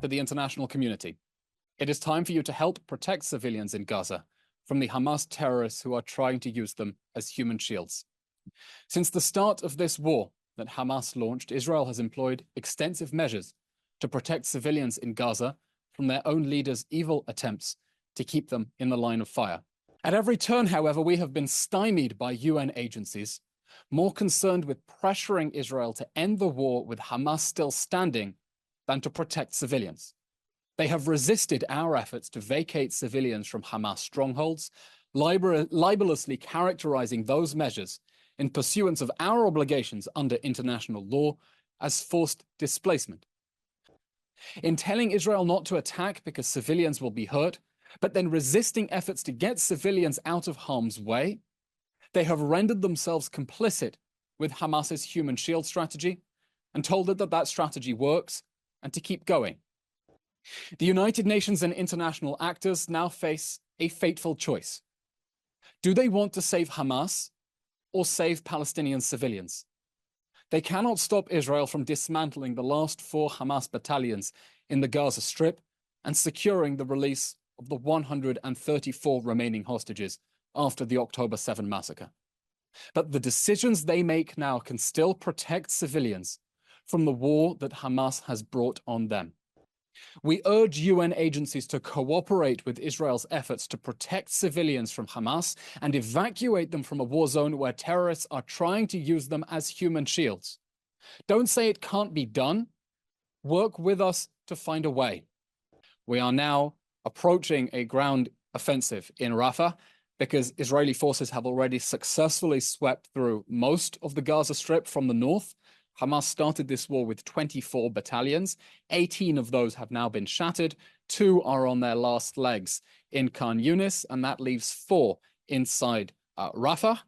to the international community. It is time for you to help protect civilians in Gaza from the Hamas terrorists who are trying to use them as human shields. Since the start of this war that Hamas launched, Israel has employed extensive measures to protect civilians in Gaza from their own leaders' evil attempts to keep them in the line of fire. At every turn, however, we have been stymied by UN agencies, more concerned with pressuring Israel to end the war with Hamas still standing than to protect civilians. They have resisted our efforts to vacate civilians from Hamas strongholds, libelously characterizing those measures in pursuance of our obligations under international law as forced displacement. In telling Israel not to attack because civilians will be hurt, but then resisting efforts to get civilians out of harm's way, they have rendered themselves complicit with Hamas's human shield strategy and told it that that strategy works and to keep going. The United Nations and international actors now face a fateful choice. Do they want to save Hamas or save Palestinian civilians? They cannot stop Israel from dismantling the last 4 Hamas battalions in the Gaza Strip and securing the release of the 134 remaining hostages after the October 7 massacre. But the decisions they make now can still protect civilians from the war that Hamas has brought on them. We urge UN agencies to cooperate with Israel's efforts to protect civilians from Hamas and evacuate them from a war zone where terrorists are trying to use them as human shields. Don't say it can't be done. Work with us to find a way. We are now approaching a ground offensive in Rafah because Israeli forces have already successfully swept through most of the Gaza Strip from the north. Hamas started this war with 24 battalions. 18 of those have now been shattered. 2 are on their last legs in Khan Yunis, and that leaves 4 inside Rafah.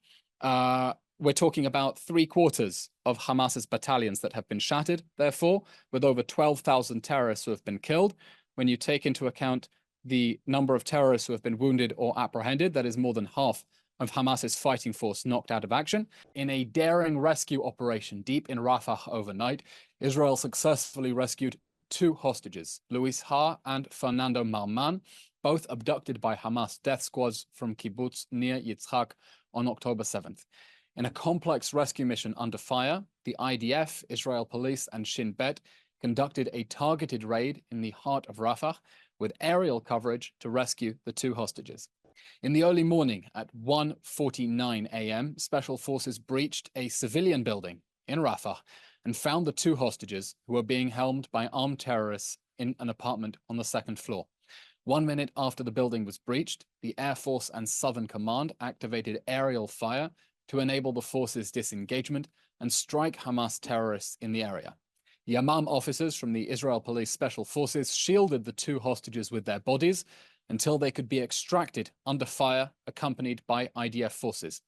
We're talking about 3/4 of Hamas's battalions that have been shattered, therefore, with over 12,000 terrorists who have been killed. When you take into account the number of terrorists who have been wounded or apprehended, that is more than half of Hamas's fighting force knocked out of action. In a daring rescue operation deep in Rafah overnight, Israel successfully rescued 2 hostages, Luis Ha and Fernando Malman, both abducted by Hamas death squads from kibbutz Nir Yitzhak on October 7th. In a complex rescue mission under fire, the IDF, Israel Police, and Shin Bet conducted a targeted raid in the heart of Rafah with aerial coverage to rescue the 2 hostages. In the early morning at 1:49 a.m., special forces breached a civilian building in Rafah and found the 2 hostages who were being helmed by armed terrorists in an apartment on the 2nd floor. 1 minute after the building was breached, the Air Force and Southern Command activated aerial fire to enable the forces' disengagement and strike Hamas terrorists in the area. Yamam officers from the Israel Police Special Forces shielded the 2 hostages with their bodies until they could be extracted under fire, accompanied by IDF forces.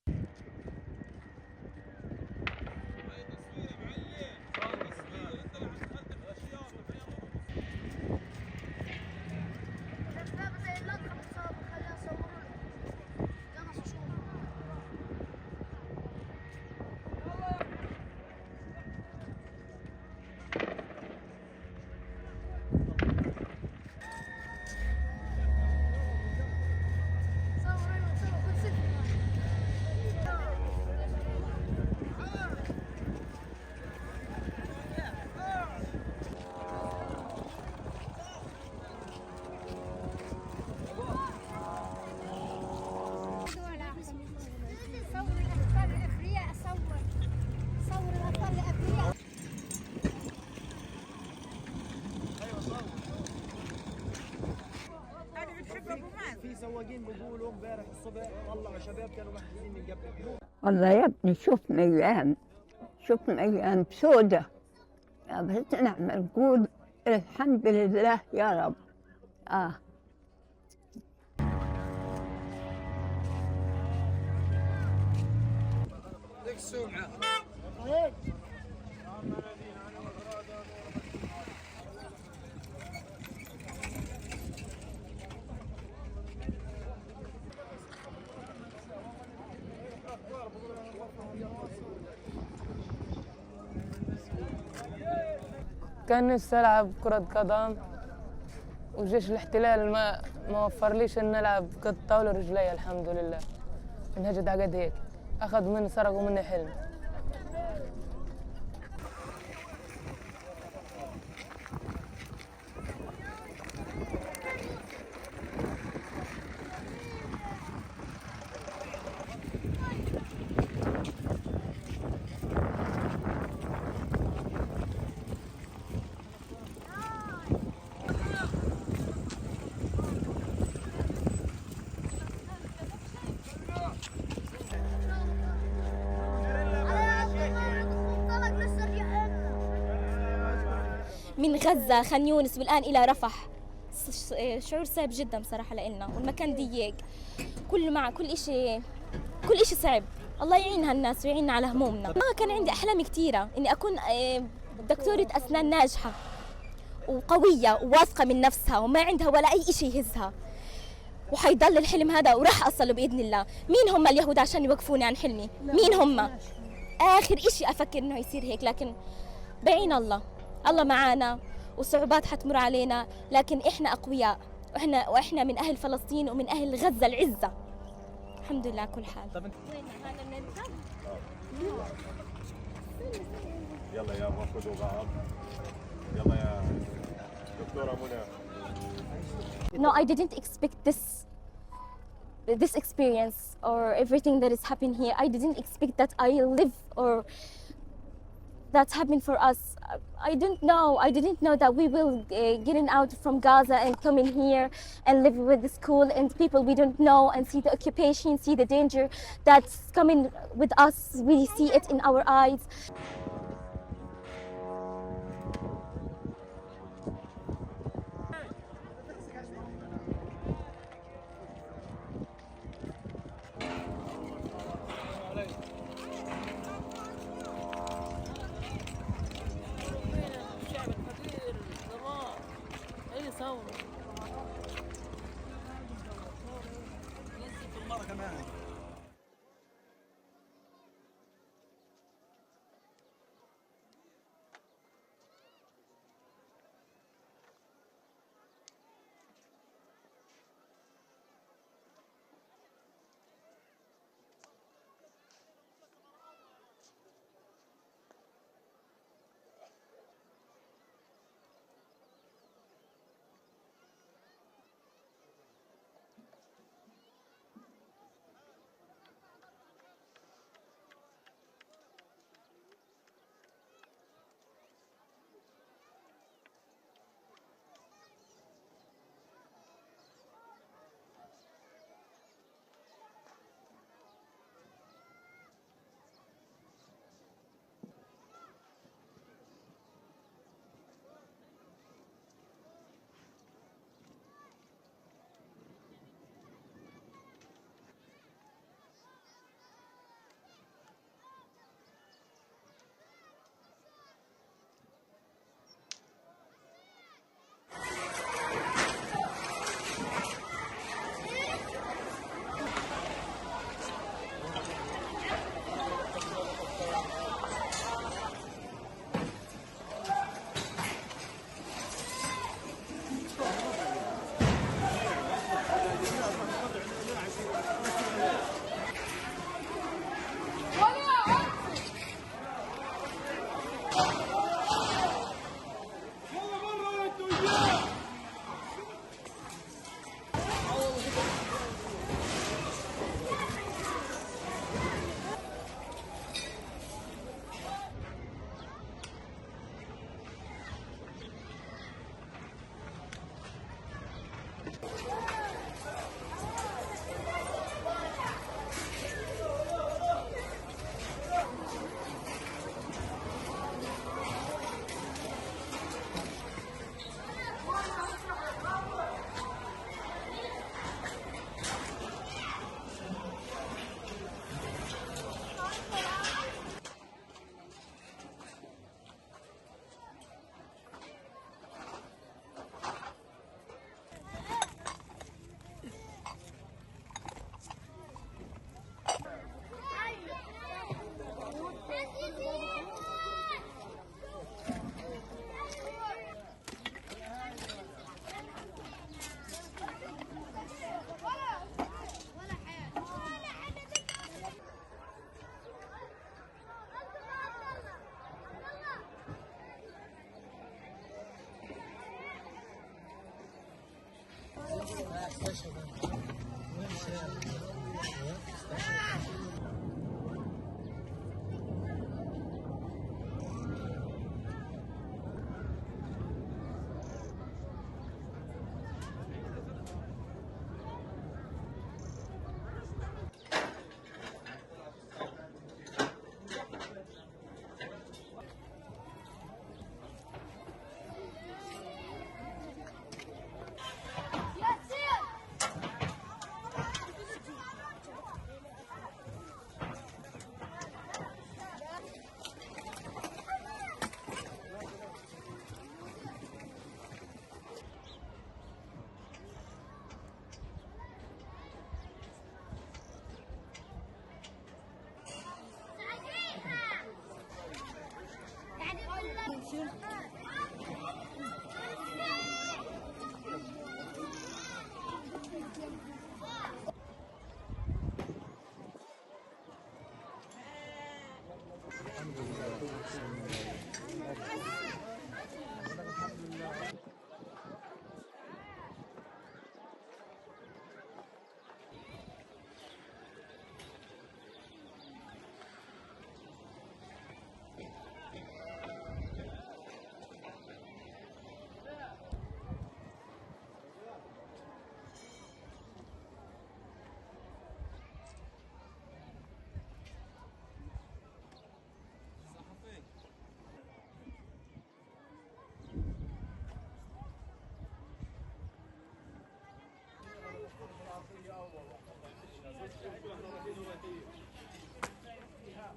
والله يا ابني شفنا أيام سودة بس نعمل نقول الحمد لله يا رب. كان نفسي ألعب كرة قدم وجيش الاحتلال ما وفرليش ان نلعب كرة طاولة رجلي. الحمد لله انهجد عقد هيك، اخذوا مني سرقوا مني حلم. من غزة خان يونس والآن إلى رفح. شعور صعب جدا بصراحة لإلنا، والمكان ضيق، كل إشي صعب. الله يعين هالناس ويعيننا على همومنا. كان عندي أحلام كثيرة إني أكون دكتورة أسنان ناجحة وقوية وواثقة من نفسها وما عندها ولا أي إشي يهزها، وحيضل الحلم هذا وراح أصله بإذن الله. مين هم اليهود عشان يوقفوني عن حلمي؟ مين هم؟ آخر إشي أفكر إنه يصير هيك، لكن بعين الله معانا، وصعوبات حتمر علينا، لكن إحنا أقوياء، وإحنا من أهل فلسطين ومن أهل غزة العزة. الحمد لله كل حال. يلا يا خذوا بعض. يلا يا دكتورة منى. No, I didn't expect this experience or everything that is happening here. I didn't expect that I live or that happened for us. I didn't know that we will getting out from Gaza and coming here and live with the school and people we don't know, and see the occupation, see the danger that's coming with us. We see it in our eyes.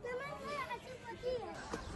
كمان رايحة أشوف فيها.